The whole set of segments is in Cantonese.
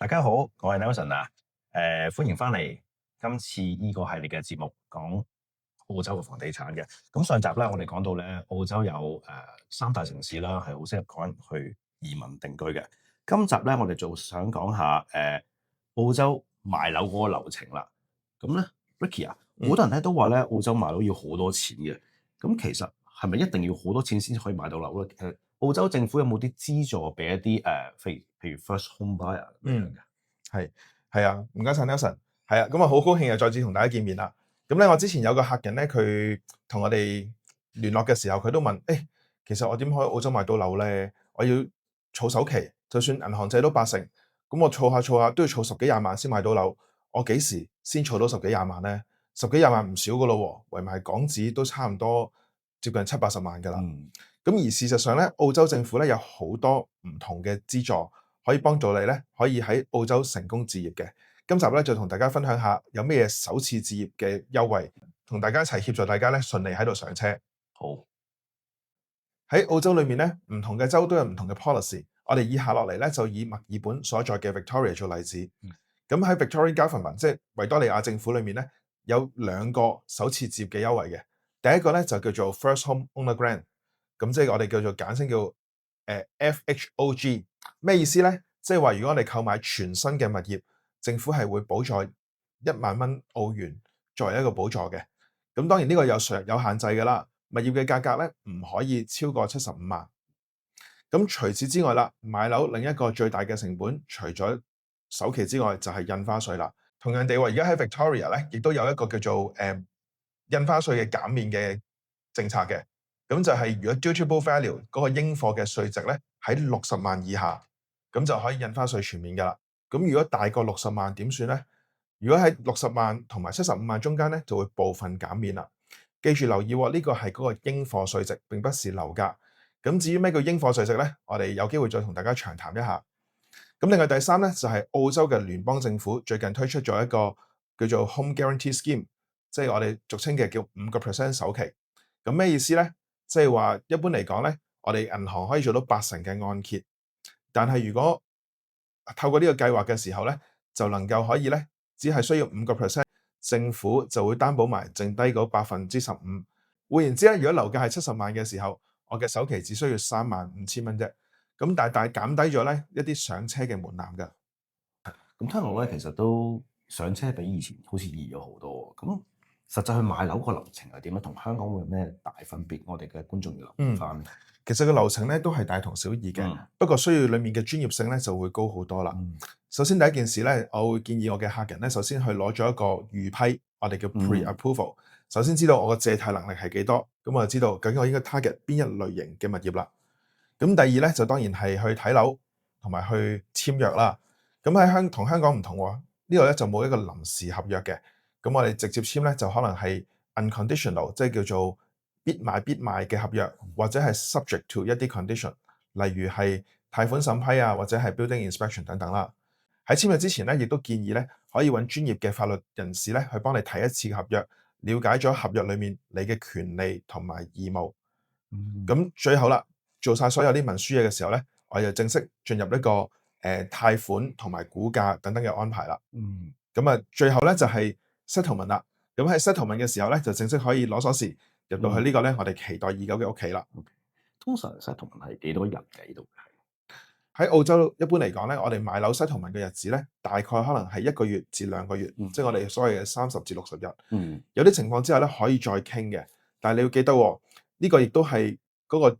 大家好，我係 Nelson 啊，歡迎翻嚟今次呢個系列嘅節目，講澳洲嘅房地產嘅。咁上集咧，我哋講到咧，澳洲有三大城市啦，係好適合港人去移民定居嘅。今集咧，我哋就想講下澳洲買樓嗰個流程啦。咁咧，Ricky 啊，好多人咧都話咧，澳洲買樓要好多錢嘅。咁其實係咪一定要好多錢先可以買到樓咧？其實澳洲政府有冇啲資助俾一啲譬如 first home buyer 咁樣嘅？係啊，唔該晒 Nelson。係啊，咁啊好高興又再次同大家見面啦。咁咧，我之前有個客人咧，佢同我哋聯絡嘅時候，佢都問：其實我點可以澳洲買到樓咧？我要儲首期，就算銀行借到80%，咁我儲下都要儲十幾廿萬先買到樓。我幾時先儲到十幾廿萬咧？十幾廿萬唔少噶咯喎，圍埋港紙都差唔多接近70-80萬噶啦。咁而事實上咧，澳洲政府咧有好多唔同嘅資助，可以幫助你咧，可以喺澳洲成功置業嘅。今集咧就同大家分享下有咩嘢首次置業嘅優惠，同大家一齊協助大家咧順利喺度上車。好。喺澳洲裏面咧，唔同嘅州都有唔同嘅 policy。我哋以下落嚟咧就以墨爾本所在嘅 Victoria 做例子。咁喺 Victorian Government 即係維多利亞政府裏面咧，有兩個首次置業嘅優惠嘅。第一個咧就叫做 First Home Owner Grant，咁即係我哋叫做簡稱叫FHOG。咩意思咧？即係話如果我哋購買全新嘅物業，政府係會補助1萬蚊澳元作為一個補助嘅。咁當然呢個有限制㗎啦。物業嘅價格咧唔可以超過75萬。咁除此之外啦，買樓另一個最大嘅成本，除咗首期之外，就係印花稅啦。同樣地話，而家喺 Victoria 咧，亦都有一個叫做印花稅嘅減免嘅政策嘅。咁就係如果 dutiable value 嗰個應課嘅稅值咧喺60萬以下，咁就可以印花稅全免㗎啦。咁如果大過60萬點算咧？如果喺60萬同埋75萬中間咧，就會部分減免啦。記住留意喎，呢個係嗰個應課稅值，並不是樓價。咁至於咩叫應課稅值咧？我哋有機會再同大家詳談一下。咁另外第三咧就係澳洲嘅聯邦政府最近推出咗一個叫做 Home Guarantee Scheme，即係我哋俗稱嘅叫5% 首期。咁咩意思咧？即係話一般嚟講咧，我哋銀行可以做到80%嘅按揭，但係如果透過呢個計劃嘅時候咧，就能夠可以咧，只係需要5%，政府就會擔保埋剩低嗰15%。換言之咧，如果樓價係70萬嘅時候，我嘅首期只需要35,000蚊啫。咁大大減低咗咧一啲上車嘅門檻㗎。咁聽落咧，其實都上車比以前好似易咗好多。咁實際去買樓個流程係點咧？同香港會有咩大分別？我哋嘅觀眾要留意翻。其實個流程咧都係大同小異嘅，不過需要裡面嘅專業性咧就會高好多啦。首先第一件事咧，我會建議我嘅客人咧，首先去攞咗一個預批，我哋叫 pre-approval。首先知道我嘅借貸能力係幾多，咁我就知道究竟我應該 target 邊一類型嘅物業啦。咁第二咧就當然係去睇樓同埋去簽約啦。咁喺同香港唔同喎，呢度咧就冇一個臨時合約嘅。咁我哋直接簽咧就可能係 unconditional，即係叫做必買必賣嘅合約，或者係 subject to 一啲 condition，例如係貸款審批啊，或者係 building inspection 等等啦。喺簽約之前咧，亦都建議咧可以揾專業嘅法律人士咧去幫你睇一次嘅合約，了解咗合約裡面你嘅權利同埋義務。咁最後啦，做晒所有啲文書嘢嘅時候咧，我就正式進入一個貸款同埋估價等等嘅安排啦。咁啊，最後咧就係 settlement 啦。咁喺 settlement 嘅時候咧，就正式可以攞鎖匙入到去呢個咧，我哋期待已久嘅屋企啦。通常 settlement 係幾多日計到？喺澳洲一般嚟講咧，我哋買樓 settlement 嘅日子咧，大概可能係1個月至2個月，即係我哋所謂嘅30至60日。有啲情況之下咧，可以再傾嘅，但係你要記得喎，呢個亦都係嗰個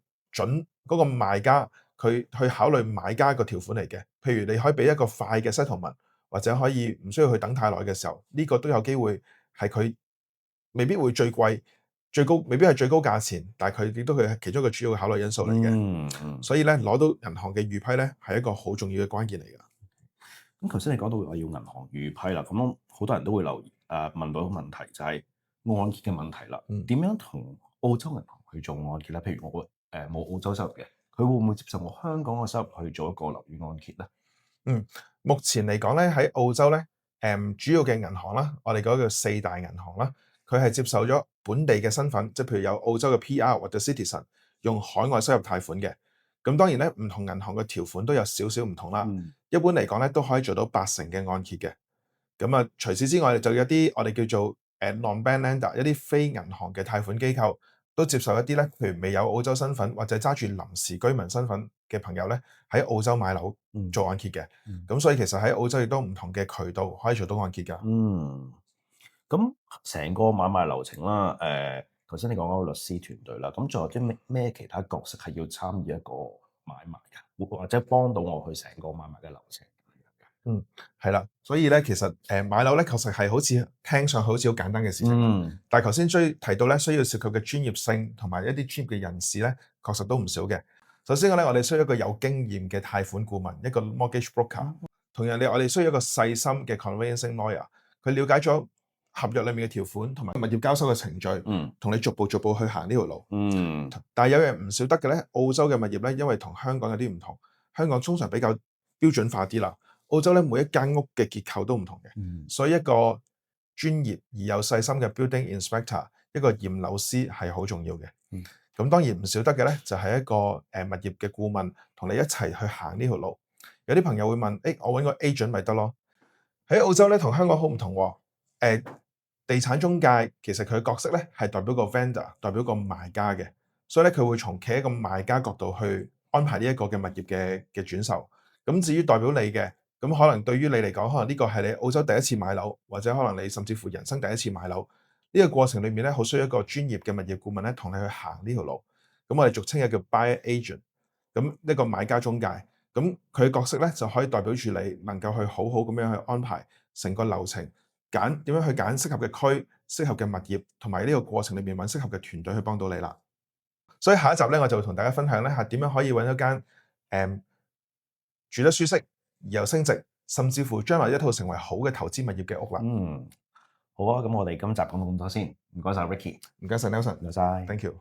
嗰個賣家佢去考慮買家個條款嚟嘅。譬如你可以俾一個快嘅 settlement，或者可以唔需要去等太耐嘅時候，呢個都有機會係佢未必會最貴。最高未必係最高價錢，但係佢亦都係其中一個主要嘅考慮因素嚟嘅。所以咧，攞到銀行嘅預批咧，係一個好重要嘅關鍵嚟㗎。咁頭先你講到話要銀行預批啦，咁好多人都會問到一個問題，就係按揭嘅問題啦。點樣同澳洲銀行去做按揭咧？譬如我冇澳洲收入嘅，佢會唔會接受我香港嘅收入去做一個樓宇按揭咧？目前嚟講咧，喺澳洲咧，主要嘅銀行啦，我哋嗰個叫4大銀行啦。佢係接受咗本地嘅身份，即係譬如有澳洲嘅 PR 或者 citizen 用海外收入貸款嘅。咁當然咧，唔同銀行嘅條款都有少少唔同啦。一般嚟講咧，都可以做到80%嘅按揭嘅。咁啊，除此之外，就有啲我哋叫做non-bank lender，一啲非銀行嘅貸款機構都接受一啲咧，譬如未有澳洲身份或者揸住臨時居民身份嘅朋友咧，喺澳洲買樓做按揭嘅。咁所以其實喺澳洲亦都唔同嘅渠道可以做到按揭㗎。咁成個買賣流程啦，頭先你講嗰個律師團隊啦，咁仲有啲咩其他角色係要參與一個買賣嘅，或者幫到我去成個買賣嘅流程？係啦，所以咧其實買樓咧確實係好似聽上去好似好簡單嘅事情，但係頭先提到咧需要涉及嘅專業性同埋一啲專業嘅人士咧，確實都唔少嘅。首先我哋需要一個有經驗嘅貸款顧問，一個 mortgage broker。同樣我哋需要一個細心嘅 conveyancing lawyer，佢了解咗合約裏面嘅條款同埋物業交收嘅程序，同你逐步去行呢條路。但係有樣唔少得嘅咧，澳洲嘅物業咧，因為同香港有啲唔同，香港通常比較標準化啲啦。澳洲咧每一間屋嘅結構都唔同嘅，所以一個專業而又細心嘅 building inspector， 一個驗樓師係好重要嘅。咁當然唔少得嘅咧，就係一個物業嘅顧問同你一齊去行呢條路。有啲朋友會問，我揾個 agent 咪得咯？喺澳洲咧同香港好唔同喎。地產中介其實佢嘅角色咧係代表個 vendor， 代表個買家嘅，所以咧佢會從企喺個買家角度去安排呢一個嘅物業嘅轉售。咁至於代表你嘅，咁可能對於你嚟講，可能呢個係你澳洲第一次買樓，或者可能你甚至乎人生第一次買樓。呢個過程裏面咧，好需要一個專業嘅物業顧問咧，同你去行呢條路。咁我哋俗稱嘅叫 buyer agent， 咁一個買家中介。咁佢嘅角色咧就可以代表住你能夠去好好咁樣去安排成個流程，點樣去揀適合嘅區、適合嘅物業，同埋呢個過程裏面揾適合嘅團隊去幫到你啦。所以下一集咧，我就會同大家分享咧係點樣可以揾一間住得舒適而又升值，甚至乎將來一套成為好嘅投資物業嘅屋啦。好啊，咁我哋今集講到咁多先，唔該晒 Ricky，唔該晒 Nelson，唔該晒。Thank you。